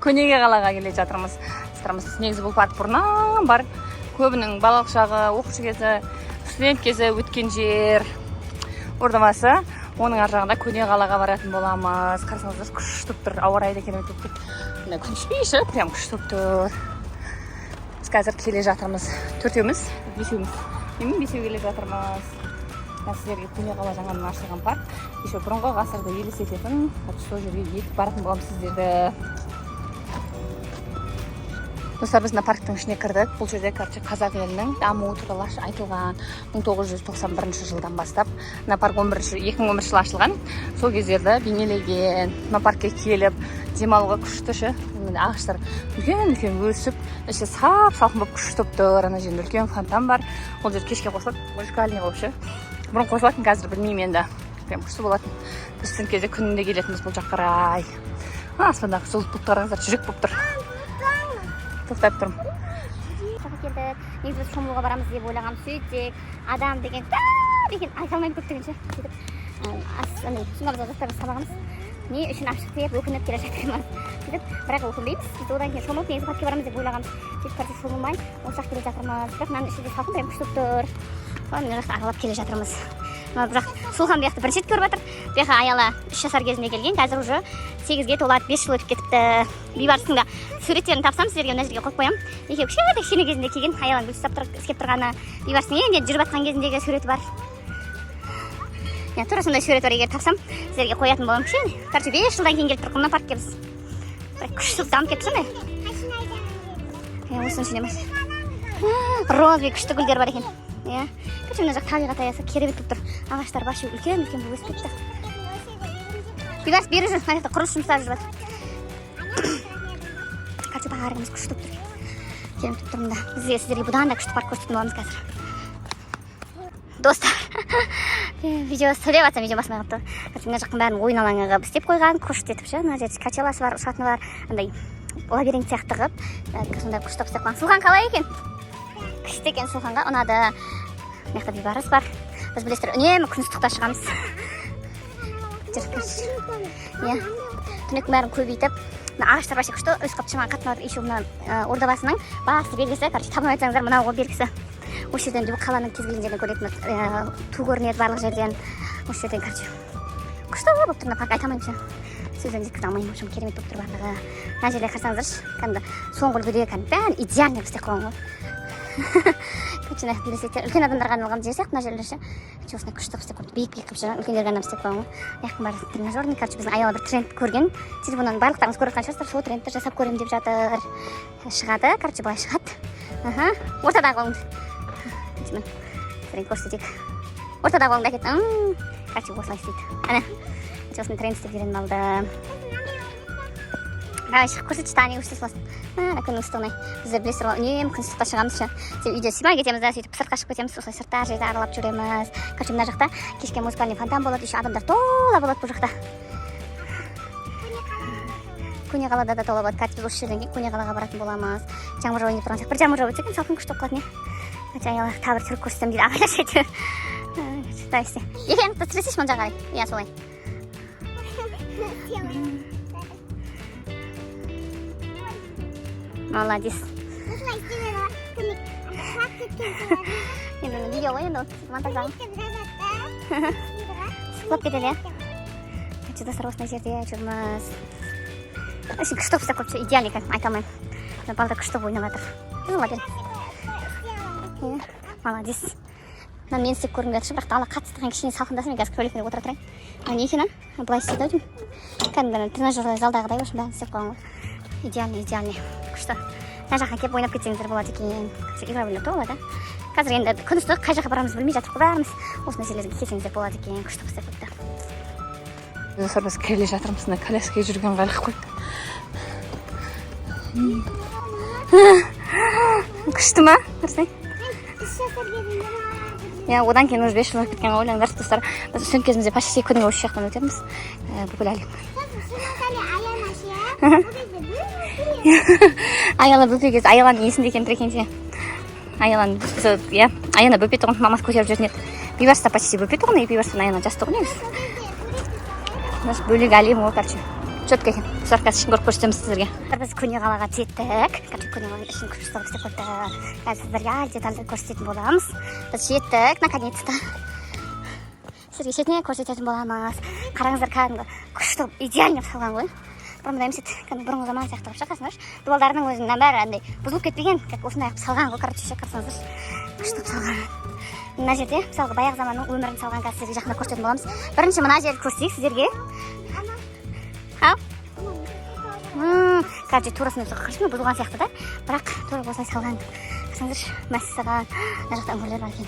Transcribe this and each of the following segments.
Көнеге қалаға келе жатырмыз. Негізі бұл парк бұрыннан бар. Көбінің балалық шағы, оқушы кезі, студент кезі өткен жер. Ордабасы. Оның ар жағында Көне қалаға баратын боламыз. Қарасаңыздар күшті тұр. Ауа райы да керемет болып тұр. Мына күн түспейші, прям күшті тұр. Біз қазір келе жатырмыз. Төртеуміз, бесеу келе жатырмыз. Сіздерге Көне қала жаңадан ашылған парк. Еще бұрынғы ғасырды елестететін. Сол жерге етіп баратын боламыз сіздерді. Достар, біз парктың ішіне кірдік. Бұл жерде қазақ елінің дамуы туралы айтылған 1991 жылдан бастап. Парк 2011 жылы ашылған. Сол кездерді бейнелеген. Паркке келіп, демалуға күшті. Ағаштар үлкен өсіп, іші салқын болып күшті тұр. Ана жерде үлкен фонтан бар. Ол жер кешке қосылып, музыкальный болып. Бұрын қосылатын, қазір білмеймін енді. Прям күшті болатын. Біз түн кезде күнінде келетінбіз бұл жаққа қарай. Аспандағы жұлдыз бұлттарыңыздар жүрек болып тұр. Тоқтап тұрмын. Жаққа келдік. Негізі біз шомылуға барамыз деп ойлағам. Сөйтсек, адам деген айта алмаймын көптегенше. Сөйтіп, суңғамызға жастарымыз сабағымыз. Не үшін ашық деп өкініп келе жатырмыз. Сөйтіп, бірақ өкінбейміз. Біз одан кейін шомылып, негізі паркке барамыз деп ойлағанбыз. Сөйтіп, паркке шомылмай, осы жаққа келе жатырмыз. Бірақ мынаның ішінде салқын прям күшті тұр. Мына жақта аралап келе жатырмыз. Бірақ Сұлхан бұяқты бірінші рет көріп жатыр. Бұяққа Аяла 3 жасар кезінде келген. Қазір уже 8-ге толады, 5 жыл өтіп кетіпті. Бейбарыстың да суреттерін тапсам, сіздерге мына жерге қойып қоямын. Екеуі кішкене кезінде келген. Аяланың гүл ұстап істеп тұрғаны Бейбарыстың енді жүріп жатқан кезіндегі суреті бар. Тура сондай сурет бар, егер тапсам, сіздерге қоятын боламын. Кішкене. Короче, 5 жылдан кейін келіп тұр мына паркке біз. Күшті дамып кетті сондай. Осының ішінде бар. Розбек күшті гүлдер бар екен. Мына жақ табиғат аясы керемет болып тұр. Ағаштар башы үлкен болып өсіп кетті. Бейбарыс бері жүр, мына жақта құрылыс жұмыстары жүріп жатыр. Короче, бағарыңыз күшті болып тұр. Керемет болып тұр мында. Біз сіздерге бұдан да күшті парк көрсететін боламыз қазір. Достар, видео сөйлеп жатсам, видео басмай қалыпты. Мына жақтың бәрін ойын алаңы қылып істеп қойған, күшті етіп ше. Мына жерде качеласы бар, ұшатыны бар, андай лабиринт сияқты қылып, сондай күшті істеп қойған. Сұлхан қалай екен? Күшті екен Сұлханға, ұнады. Мына жақта Бейбарыс бар. Біз білесіздер, үнемі күн ыстықта шығамыз. Түнек бәрін көбейтіп, ағаштар башы күшті, өз қапшыған қатыналар еще мына Ордабасының басты белгісі, табылмай айтсаңыздар, мынау белгісі. Осы жерден қаланың кез келген жерден көретін, ту көрінеді барлық жерден. Осы жерден күшті болып тұр, парк айта алмаймын. Сөзден жеткізе алмаймын, керемет болып тұр барлығы. Мына жерде қарасаңыздаршы, соңғы үлгіде бәрін идеальный істеп қойған ғой. Үлкен адамдарға арналған жер сияқты мына жерлер ше. Осындай күшті істеп қойды. Биік-биік қылып жүрген үлкендерге арнап істеп қойған ғой. Яқын бар тренажерный, біздің Аяла бір тренд көрген. Телефоннан барлықтарыңыз көріп жатқан шығарсыздар, сол трендті жасап көремін деп жатыр. Шығады, былай шығады. Ортадағы қолыңды. Тренд көрсетейік. Ортадағы қолыңды әкет. Осылай істейді. Әне, осыны тренд істеп үйреніп алды. Шығып көрсетші, тағы не көрсете саласың. Күннің ыстығына. Біздер білесіздер ғой, үнемі күн ыстықта шығамыз. Үйде симай кетеміз да, сөйтіп сыртқа шығып кетеміз. Осылай сыртта жерді аралап жүреміз. Мына жақта кешке музыкальный фонтан болады, еще адамдар тола болады бұл жақта. Көне қалада да тола болады. Біз осы жерден кейін Көне қалаға баратын боламыз. Жаңбыр ойнап тұрған сияқты. Бір жаңбыр өтсе екен, салқын күшті қалатын. Аяла тағы бір түрік көрсетсем дейді. Ағайлар жетіп. Екен, тіресеш мұн жағай. Иә, солай. Молодец. Енді видео ғой, енді монтаждаған. Сұқлап кетеді, иә. Достар, осындай жерде жүрміз. Күшті істеп қойыпты, идеальный екен, айта алмаймын. Балдар күшті ойнап жатыр. Молодец. Мен істеп көргім келді, бірақ ала қатыстыған кішкене салқындаса, мен қазір көйлекте отыра тұрайын. Не екен, былай істейді ау деймін. Кәдімгі тренажер залдағыдай ғой, бәрін істеп қойған ғой. Идеальный. Күшті. Мына жаққа келіп ойнап кетсеңіздер болады екен. Игра ойнап болады. Қазір енді күн ыстық, қай жаққа барамыз білмей жатырмыз бәріміз. Осы нәрселерге келсеңіздер болады екен. Күшті істеп қойыпты. Достар, біз келе жатырмыз, мына коляскаға жүрген қайлық қой. Күшті ма? Көрсей? Одан кейін уже 5 жыл өтіп кеткен ойлаңдар, достар. Біз студент кезімізде почти күнге осы жақтан өтеміз. Бүкіл әлем. Аяла бөпе кез, Аяланың есінде екен трекенде. Аяна бөпе тұғын, мамасы көтеріп жүрген еді. Бейбарыста почти бөпе тұғын, Бейбарыстан Аяна жас тұғын еді. Бөлек әлем ол, короче. четко екен. Сарка ішін көріп көрсетеміз сіздерге. Біз көне қалаға жеттік. Көне қаланың ішін күшті істеп көрдік. Қазір сіздерге детальді көрсететін боламыз. Біз жеттік, наконец-то. Сіздерге шетіне көрсететін боламыз. Қараңыздар, кәдімгі күшті идеально салған ғой. Бұрынғы емес бұрынғы заман сияқты қылып шақасыңдар. Дуалдарының өзінің бәрі андай бұзылып кетпеген, осындай салған ғой, короче, қарасаңыздар. Күшті салған. Мына жерде мысалға баяғы заманның өмірін салған қазір сіздерге жақында көрсететін боламыз. Бірінші мына жерді көрсетейік сіздерге. Ау? Короче, турасында қыршын бұзылған сияқты да, бірақ тура осылай салған. Қарасаңыздар, мәссаған. Мына жақта үңгірлер бар екен.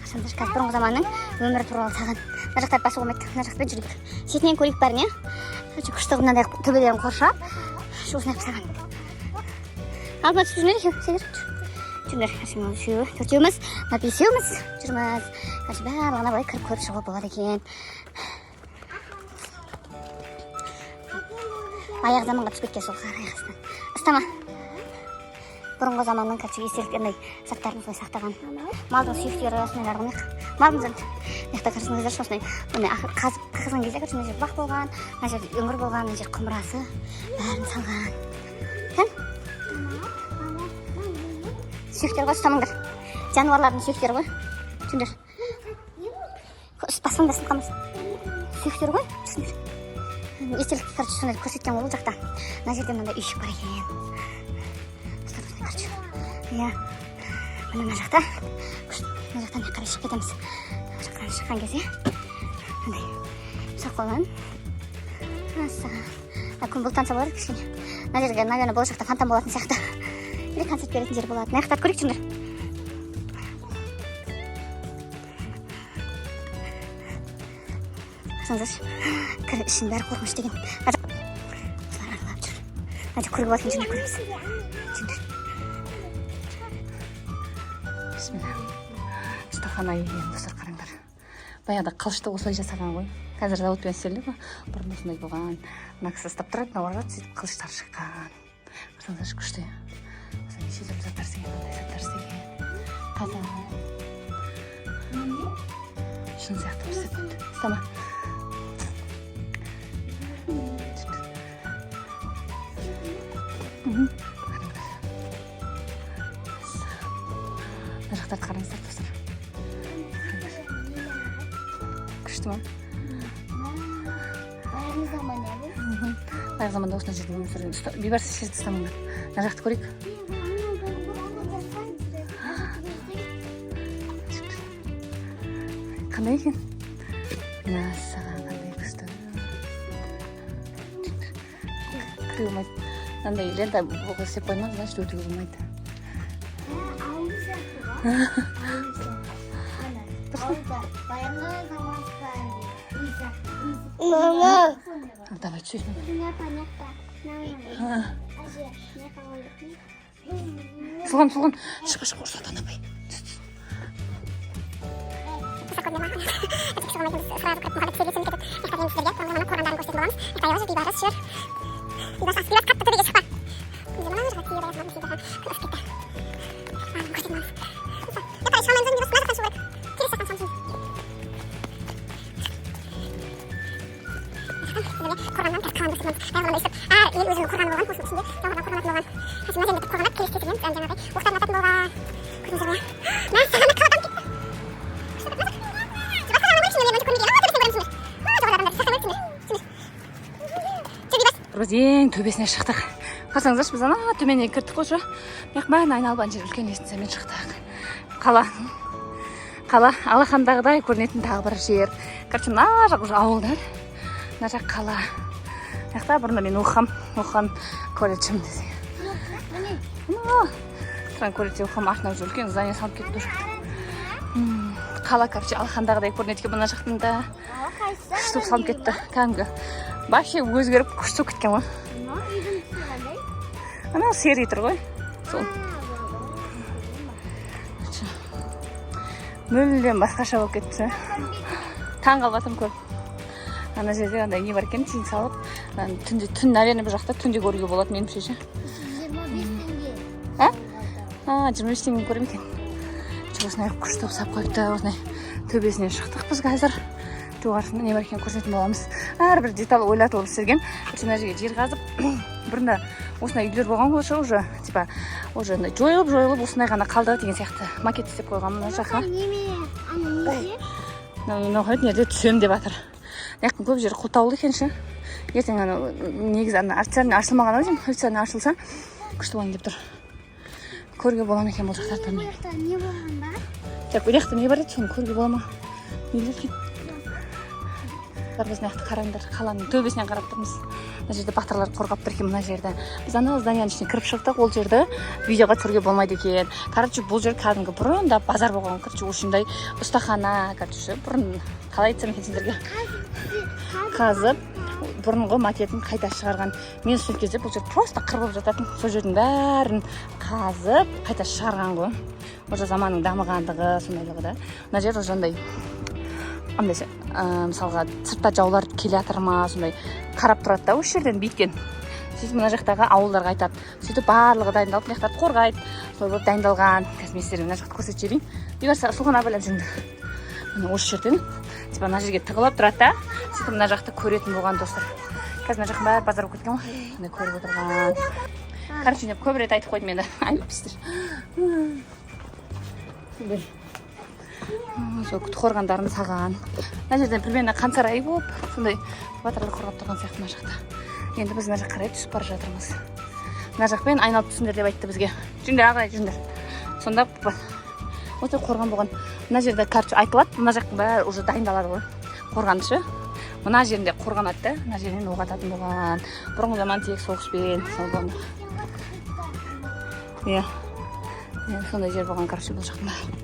Қарасаңыздар, қазір бұрынғы заманның өмірі туралы салған. Мына жақта басу болмайды. Мына жақта жүрейік. Шетінен көрейік бәріне. Күшті мынандай төбелерін қоршап, осындай қылып салған. Алдыма түсіп жүрмеді сендер. Жүрмер, төртеуміз, бесеуміз жүрміз. Барлығына былай кіріп көріп шығуға болады екен. Аяқ заманға түсіп кеткен сол аяқастан. Ыстама. Бұрынғы заманның естеліктеріндей заттарын солай сақтаған. Малдың сүйектері осындайлар ғой. Малдың мықты қарасыңыздар осындай қазған кезде мына жер бақ болған, мына жер өңір болған, мына жер құмырасы бәрін салған. Кән? Сүйектер ғой, ұстамыңдар. Жануарлардың сүйектері ғой. Түсіңдер. Басыңдар сынқамыз. Сүйектері ғой, түсіңдер. Естелік сондай көрсеткен ол жақта. Мына жерде мынандай үйшік бар екен. Иә, мына жақта мына қарай шығып кетеміз. Жақтан шыққан кезде мындай ұсақ қойған. Күн бұлттанса болады кішкене. Мына жерге, наверное, болашақта фонтан болатын сияқты. Или концерт беретін жер болады. Мына жақтарды көрейік жүріңдер. Қарасаңыздар, ішін бәрі қорқыныш деген. Солар аралап жүр. Мына көріп болатын жеріне көреміз. Жүріңдер. Стахана екен, достар, қараңдар. Баяғыда қылышты осылай жасаған ғой. Қазір зауытпен істелді ғой. Бұрын осындай болған. Мына кісі ұстап тұрады, мына сөйтіп қылыштар шыққан. Қарасаңдар, күшті. Шетім заттар істеген, мындай заттар істеген. Қазан. Шын сияқты бір секунд. Ұстама. Мына жақтарды қараңыздар, достар. Күшті ма? Баяғы заманда осындай жерде өмір сүрген. Бейбарсыз жерді ұстамаңдар. Мына жақты көрейік. Қандай екен? Мәссаған, қандай күшті. Кіре болмайды. Мынандай лента бұғы істеп қоймаңыз, значит өтуге болмайды. Мама. Давай, түсейін. Сұлған. Шыға, ұрсатан апай. Біз ең төбесіне шықтық. Қарсаңыздаршы, біз ана төменге кірдік қой. Бірақ бәрін айналып ана жер үлкен естінсемен шықтық. Қала Алақандағыдай көрінетін тағы бір жер. Короче, мына жақ уже ауылдар. Мына жақ қала. Жақта бұрында мен оқыған колледжім десе. Тұран колледжде оқыған артына уже үлкен здание салып кетті уже. Қала, короче, Алақандағыдай көрінеді мына жақтың да. Күшті салып кетті. Кәдімгі вообще өзгеріп күшті кеткен ғой. Ана серый тұр ғой. Сол. Мүлдем басқаша болып кетті. Таң қалбатым көп. Ана жерде андай не бар екен, тиын салып. Түн, наверное, бір жақта түнде көруге болады меніңше ше. 25 теңге көрем екен. Осындай күшті салып қойыпты. Осындай төбесіне шықтық біз қазір. жоғарысында не бар екенін көрсететін боламыз. Әрбір деталь ойлатылып істелген. Мына жерге жер қазып бұрында осындай үйлер болған ғой уже типа уже жойылып осындай ғана қалды деген сияқты макет істеп қойған мына жаққа. Ноғайт неде түсем деп жатыр. Яқын көп жері құлтаулы екен ше. Ертең негізі официально ашылмаған ау деймін. Официально ашылса күшті болайын деп тұр. Көруге бола ма екен бұл жақтарды білмеймін. Не болған ба? Так, ұяқта не бар еді, соны көруге бола ма? Нелер екен? Біз мына қараңдар, қаланың төбесінен қарап тұрмыз. Мына жерде батырлар қорғап тұр екен мына жерді. Біз ана зданияның ішіне кіріп шықтық, ол жерді видеоға түсіруге болмайды екен. Короче, бұл жер кәдімгі бұрында базар болған. Короче, осындай ұстахана, короче, бұрын қалай айтсам екен сендерге? Қазып, бұрынғы макетін қайта шығарған. Мен сол кезде бұл жер просто қыр болып жататын. Сол жердің бәрін қазып, қайта шығарған ғой. Уже заманның дамығандығы, сондайлығы да. Мына жер осындай мысалға сыртта жаулар келе жатыр ма, сондай қарап тұрады да осы жерден бүйткен. Сөйтіп мына жақтағы ауылдарға айтады. Сөйтіп барлығы дайындалып, мына жақтарды қорғайды. Солай болып дайындалған. Қазір мен сіздерге мына жақты көрсетіп жіберейін. Бейбарса сұлғана білем сенді. Міне осы жерден типа мына жерге тығылып тұрады да. Сөйтіп мына жақты көретін болған достар. Қазір мына жақтың бәрі базар болып кеткен ғой. Міне көріп отырған. Короче, деп көп рет айтып қойдым енді. Ай, өпістер. Сол қорғандарын саған. Мына жерден примерно Қансарай болып, сондай батырлар қорғап тұрған сияқты мына жақта. Енді біз мына жаққа қарай түсіп бара жатырмыз. Мына жақпен айналып түсіңдер деп айтты бізге. Жүріңдер, ағай, жүріңдер. Сонда осы қорған болған. Мына жерде короче айтылады, мына жақтың бәрі уже дайындалады ғой. Қорғанышы. Мына жерінде қорғанады да, мына жерден оқ ататын болған. Бұрынғы заман тек соғыспен болған. Иә. Сондай жер болған короче бұл жақтың бәрі.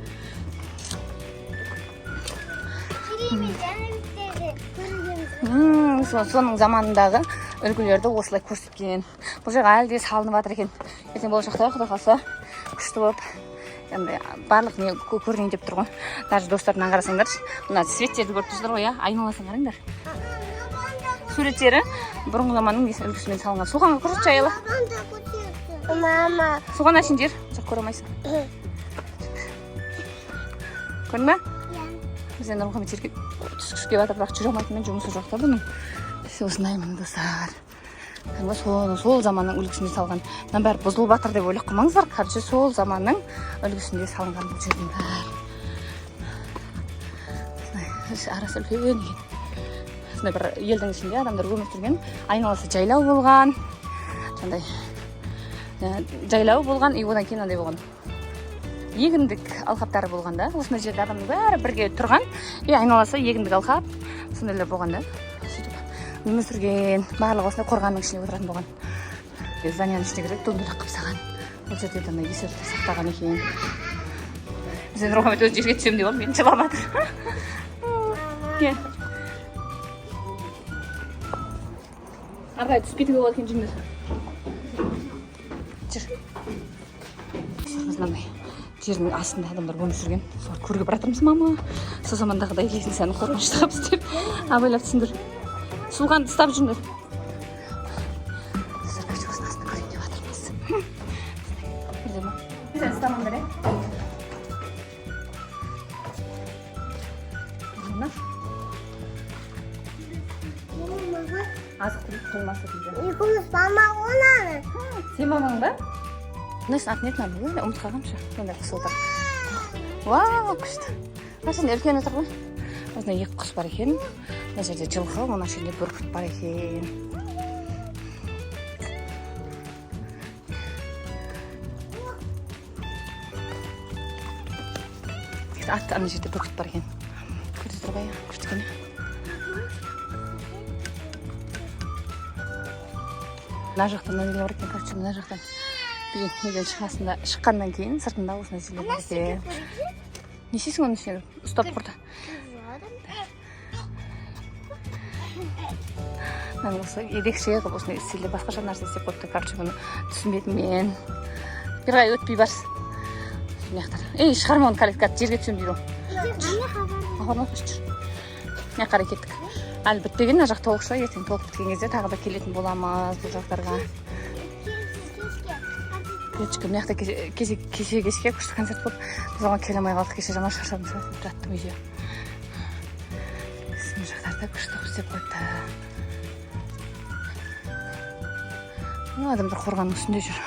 Соның заманындағы үлгілерді осылай көрсеткен. Бұл жағы әлі де салынып жатыр екен. Ертең болашақта Құдай қаласа күшті болып барлық не көрінейін деп тұр ғой. Даже достарынан қарасаңдаршы. Мына светтерді көріп тұрсыздар ғой, айналасын қараңдар. Суреттері бұрынғы заманның үлгісімен салынған. Соған көрсетші аяла. Соған ашын жер, жоқ көре алмайсың. Көрдің ба? Біз енді Мұхаммед жерге түскішке батыр, бірақ жүре алмайтынмен жұмысы жоқ та бұның. Осындай міне достар. Сол заманның үлгісінде салған. Мына бәрі бұзылып батыр деп ойлап қалмаңыздар. Короче, сол заманның үлгісінде салынған бұл жердің бәрі. Арасы үлкен екен. Сондай бір елдің ішінде адамдар өмір сүрген, айналасы жайлау болған. Сондай жайлау болған, и одан кейін андай болған. Егіндік алқаптары болғанда, осындай жерде адамның бәрі бірге тұрған, айналасы егіндік алқап, сондайлар болғанда. Сөйтіп өмір сүрген, барлығы осындай қорғанның ішіне отыратын болған. Зданияның ішіне кіріп дөңгелек қылып салған. Бұл жерде де есепті сақтаған екен. Біз енді Мұхаммед өз жерге түсем деп мені жылап жатыр. Ағай түспейтігі болады екен жүрміз. Жүр. Мынандай жердің астында адамдар өмір сүрген. Солар көрге баратырмыз мама. Сол замандағыдай елесін сәні қорғанышты қап істеп. Абайлап түсіндір. Суған ұстап жүріңдер. Сіздер көшесінің астында көрейін деп жатырмыз. Бірде ма? Сен ұстамаңдар, азық түлік қоймасы дейді. Екеуміз мама оланы. Сен мамаң ба? Несін атын етін алды ғой, ұмыт қалғанша. Сондай құс отыр. Вау, күшті. Қашан үлкен отыр ғой. Осында екі құс бар екен. Мына жерде жылқы, мына жерде бүркіт бар екен. Атты ана жерде бүркіт бар екен. Көрді тұр ғой, күшті екен. Мына жақтан нелер бар екен, короче, мына жақтан неден шыққаннан кейін сыртында осындай зелер бар екен. Не істейсің оның ішіне? Ұстап құрды. Мен осы ерекше қылып осындай істелді, басқаша нәрсе істеп қойыпты, короче, бұны түсінбедім мен. Bir қай өтпей барс. Ей, шығарма оны калеткат, жерге түсем дейді ол. Ағырма қош жүр. Мен қарай кеттік. Әлі біттеген, мына жақ толық шыға, ертең толық біткен кезде тағы да келетін боламыз бұл жақтарға. Кешкі, мына жақта кеше күшті концерт болып, біз оған келе алмай қалдық, кеше жаман шаршадым, жаттым үйде. Мына жақтарда күшті істеп қойды. Адамдар қорғанның үстінде жүр.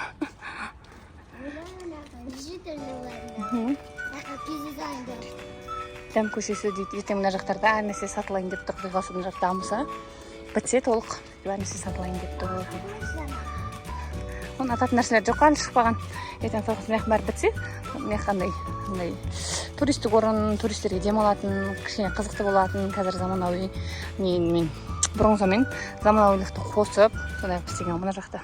Дәм көшесі дейді. Ертең мына жақтарда әр нәрсе сатылайын деп тұр. Құдайға соны жақ дамыса, бітсе толық. Әр нәрсе сатылайын деп тұр. Оны ататын нәрселер жоқ, әлі шықпаған. Ертең соғыс маяқ бәрі бітсе, қандай туристік орын, туристерге демалатын, кішкене қызықты болатын, қазір заманауи мен бұрынғысымен заманауилықты қосып, сондай қып істеген мына жақта.